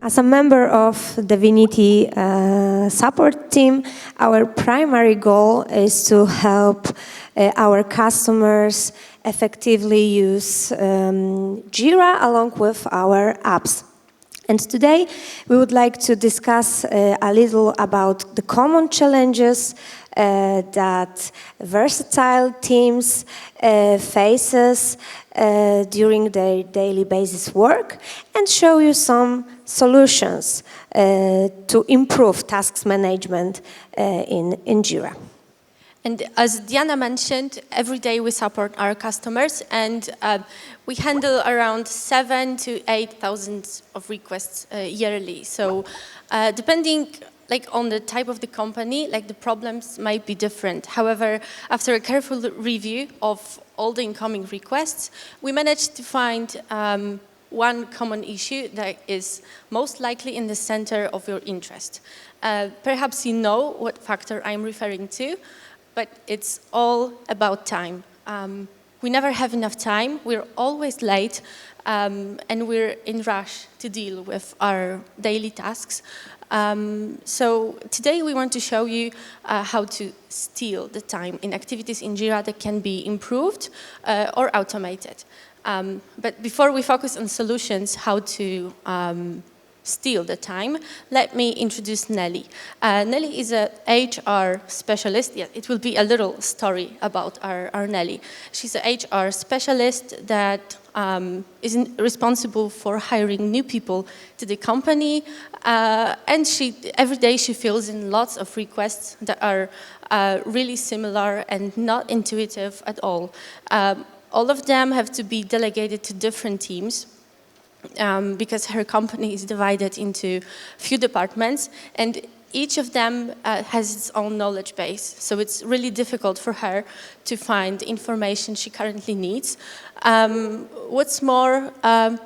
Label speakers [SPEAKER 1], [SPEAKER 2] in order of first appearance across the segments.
[SPEAKER 1] As a member of Deviniti support team, our primary goal is to help our customers effectively use Jira along with our apps. And today we would like to discuss a little about the common challenges that versatile teams faces during their daily basis work, and show you some solutions to improve tasks management in Jira.
[SPEAKER 2] And as Diana mentioned, every day we support our customers, and we handle around 7,000 to 8,000 of requests yearly. So depending on the type of the company, the problems might be different. However, after a careful review of all the incoming requests, we managed to find one common issue that is most likely in the center of your interest. Perhaps you know what factor I'm referring to, but it's all about time. We never have enough time, we're always late, and we're in rush to deal with our daily tasks. So today we want to show you how to steal the time in activities in Jira that can be improved or automated. But before we focus on solutions, how to steal the time, let me introduce Nelly. Nelly is an HR specialist. Yeah, it will be a little story about our Nelly. She's an HR specialist that is responsible for hiring new people to the company, and every day she fills in lots of requests that are really similar and not intuitive at all. All of them have to be delegated to different teams, because her company is divided into few departments, and each of them has its own knowledge base. So it's really difficult for her to find information she currently needs. What's more,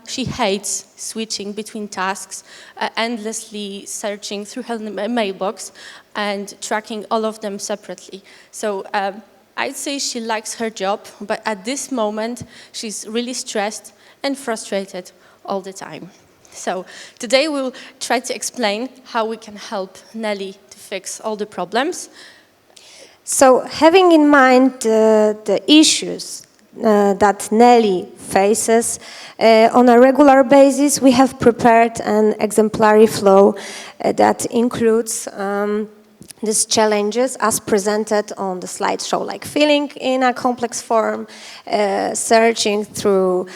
[SPEAKER 2] she hates switching between tasks, endlessly searching through her mailbox and tracking all of them separately. So I'd say she likes her job, but at this moment she's really stressed and frustrated all the time. So today we'll try to explain how we can help Nelly to fix all the problems.
[SPEAKER 1] So having in mind the issues that Nelly faces on a regular basis, we have prepared an exemplary flow that includes these challenges as presented on the slideshow, like filling in a complex form, manually searching through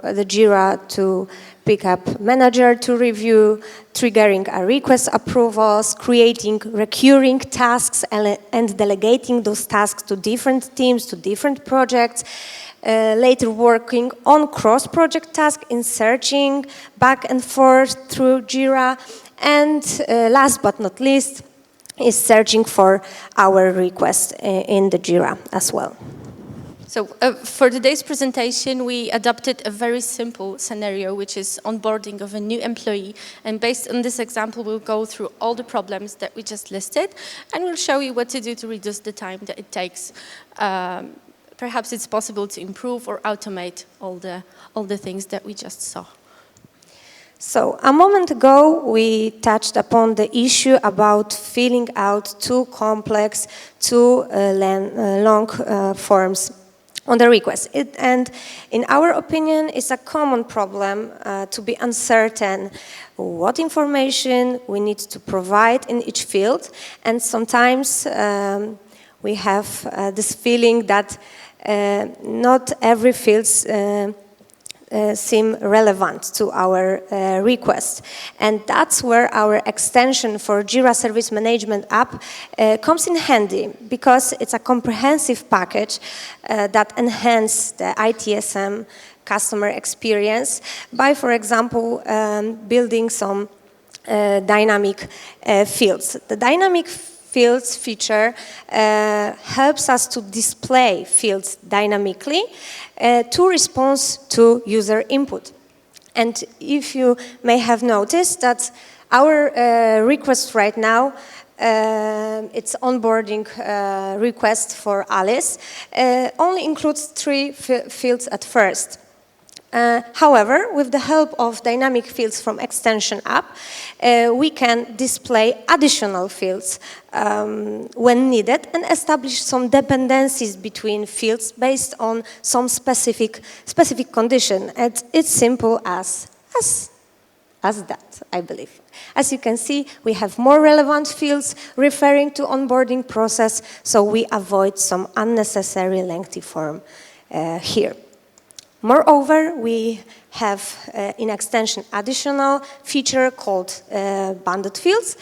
[SPEAKER 1] the Jira to pick up manager to review, triggering a request approvals, creating recurring tasks and delegating those tasks to different teams, to different projects, later working on cross-project tasks in searching back and forth through Jira, and last but not least is searching for our request in the Jira as well.
[SPEAKER 2] So for today's presentation, we adopted a very simple scenario, which is onboarding of a new employee. And based on this example, we'll go through all the problems that we just listed, and we'll show you what to do to reduce the time that it takes. Perhaps it's possible to improve or automate all the things that we just saw.
[SPEAKER 1] So a moment ago, we touched upon the issue about filling out too complex, too long forms on the request. And in our opinion, it's a common problem to be uncertain what information we need to provide in each field. And sometimes we have this feeling that not every field seem relevant to our request. And that's where our extension for Jira Service Management app comes in handy, because it's a comprehensive package that enhances the ITSM customer experience by, for example, building some dynamic fields. The dynamic fields feature helps us to display fields dynamically to respond to user input. And if you may have noticed that our request right now, it's onboarding request for Alice, only includes 3 fields at first. However, with the help of dynamic fields from extension app, we can display additional fields when needed and establish some dependencies between fields based on some specific condition. And it's simple as that, I believe. As you can see, we have more relevant fields referring to onboarding process, so we avoid some unnecessary lengthy form here. Moreover, we have in extension additional feature called bundled fields.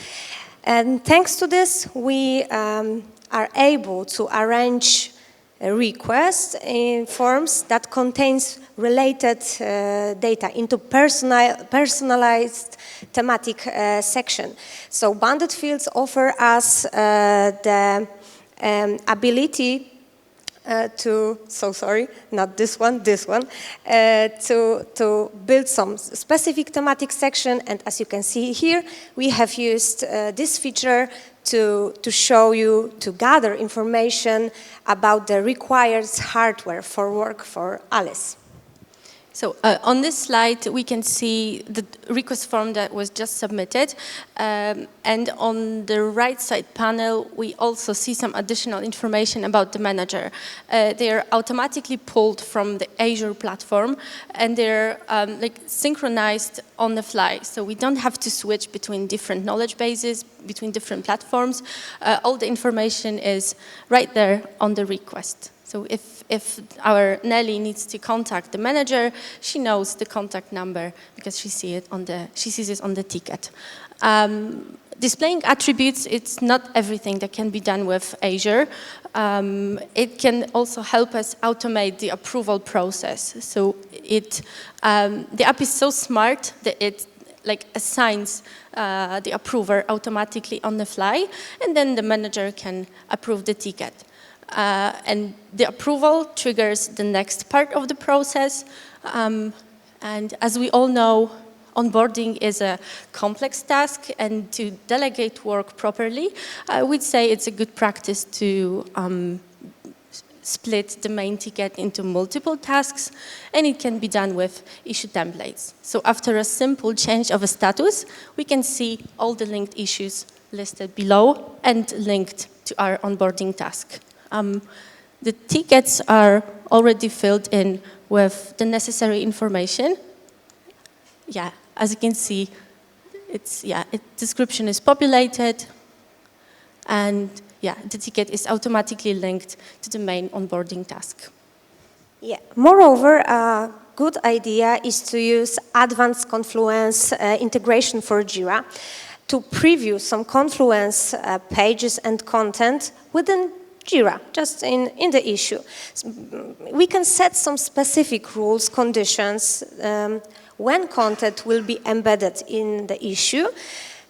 [SPEAKER 1] And thanks to this, we are able to arrange requests in forms that contains related data into personalized thematic section. So bundled fields offer us the ability to build some specific thematic section, and as you can see here, we have used this feature to show you, to gather information about the required hardware for work for Alice.
[SPEAKER 2] So on this slide, we can see the request form that was just submitted. And on the right side panel, we also see some additional information about the manager. They are automatically pulled from the Azure platform, and they're synchronized on the fly. So we don't have to switch between different knowledge bases, between different platforms. All the information is right there on the request. So if our Nelly needs to contact the manager, she knows the contact number because she sees it on the ticket. Displaying attributes, it's not everything that can be done with Azure. It can also help us automate the approval process. So the app is so smart that it assigns the approver automatically on the fly, and then the manager can approve the ticket. And the approval triggers the next part of the process. And as we all know, onboarding is a complex task, and to delegate work properly, I would say it's a good practice to split the main ticket into multiple tasks, and it can be done with issue templates. So after a simple change of a status, we can see all the linked issues listed below and linked to our onboarding task. The tickets are already filled in with the necessary information. Yeah, as you can see, description is populated, and the ticket is automatically linked to the main onboarding task.
[SPEAKER 1] Yeah. Moreover, a good idea is to use advanced Confluence integration for Jira to preview some Confluence pages and content within Jira, just in the issue. We can set some specific rules, conditions, when content will be embedded in the issue,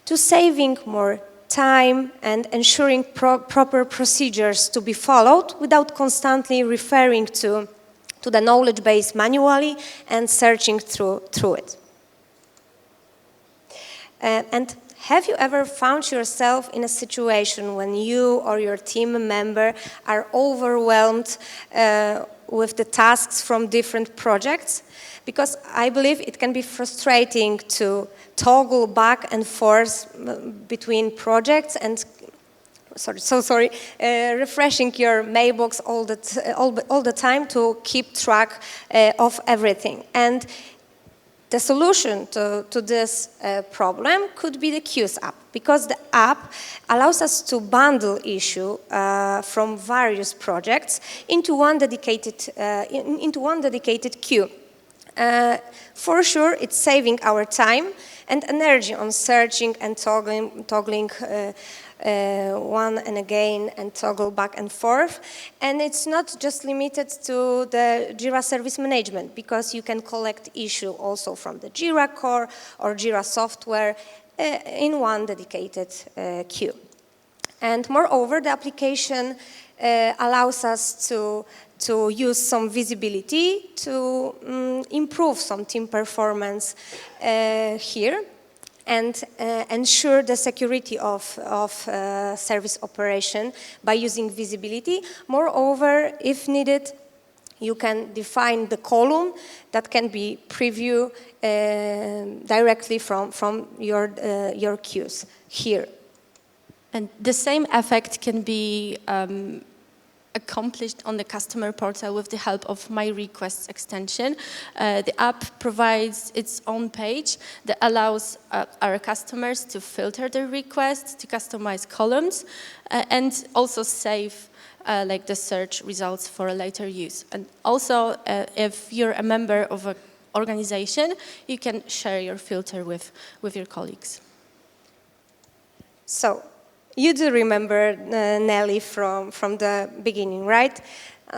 [SPEAKER 1] to saving more time and ensuring proper procedures to be followed without constantly referring to the knowledge base manually and searching through it. And have you ever found yourself in a situation when you or your team member are overwhelmed with the tasks from different projects? Because I believe it can be frustrating to toggle back and forth between projects and refreshing your mailbox all the time to keep track of everything. And the solution to this problem could be the Queues app, because the app allows us to bundle issue from various projects into one dedicated queue. For sure, it's saving our time and energy on searching and toggling one and again and toggle back and forth. And it's not just limited to the Jira Service Management, because you can collect issue also from the Jira core or Jira software in one dedicated queue. And moreover, the application allows us to use some visibility to improve some team performance here and ensure the security of service operation by using visibility. Moreover, if needed, You can define the column that can be previewed directly from your queues here.
[SPEAKER 2] And the same effect can be accomplished on the customer portal with the help of My Requests extension. The app provides its own page that allows our customers to filter their requests, to customize columns, and also save like the search results for later use. And also, if you're a member of an organization, you can share your filter with your colleagues.
[SPEAKER 1] So, you do remember Nelly from the beginning, right?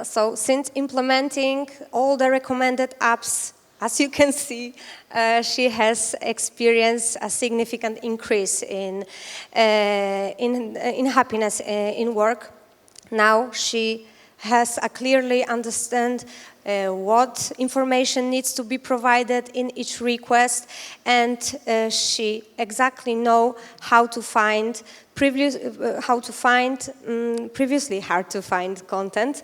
[SPEAKER 1] So since implementing all the recommended apps, as you can see, she has experienced a significant increase in happiness in work. Now she has a clearly understand what information needs to be provided in each request, and she exactly know how to find previously hard to find content,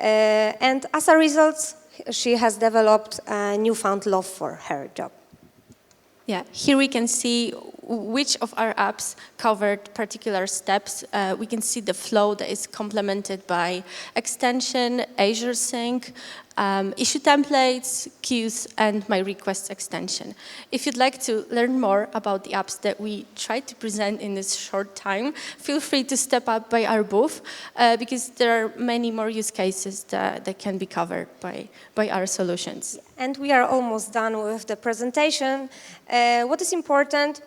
[SPEAKER 1] and as a result, she has developed a newfound love for her job.
[SPEAKER 2] Yeah, here we can see which of our apps covered particular steps. We can see the flow that is complemented by extension, Azure Sync, issue templates, queues, and My Requests extension. If you'd like to learn more about the apps that we tried to present in this short time, feel free to step up by our booth, because there are many more use cases that can be covered by our solutions.
[SPEAKER 1] And we are almost done with the presentation. What is important?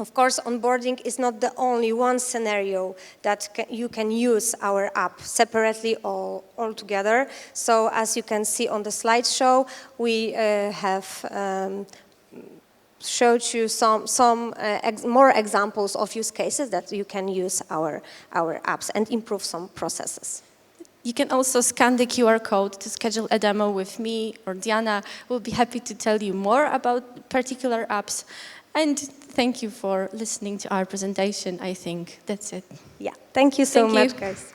[SPEAKER 1] Of course, onboarding is not the only one scenario that you can use our app separately or all together. So as you can see on the slideshow, we have showed you some more examples of use cases that you can use our apps and improve some processes.
[SPEAKER 2] You can also scan the QR code to schedule a demo with me or Diana. We'll be happy to tell you more about particular apps. And thank you for listening to our presentation. I think that's it.
[SPEAKER 1] Yeah, thank you so
[SPEAKER 2] Thank you.
[SPEAKER 1] much, guys.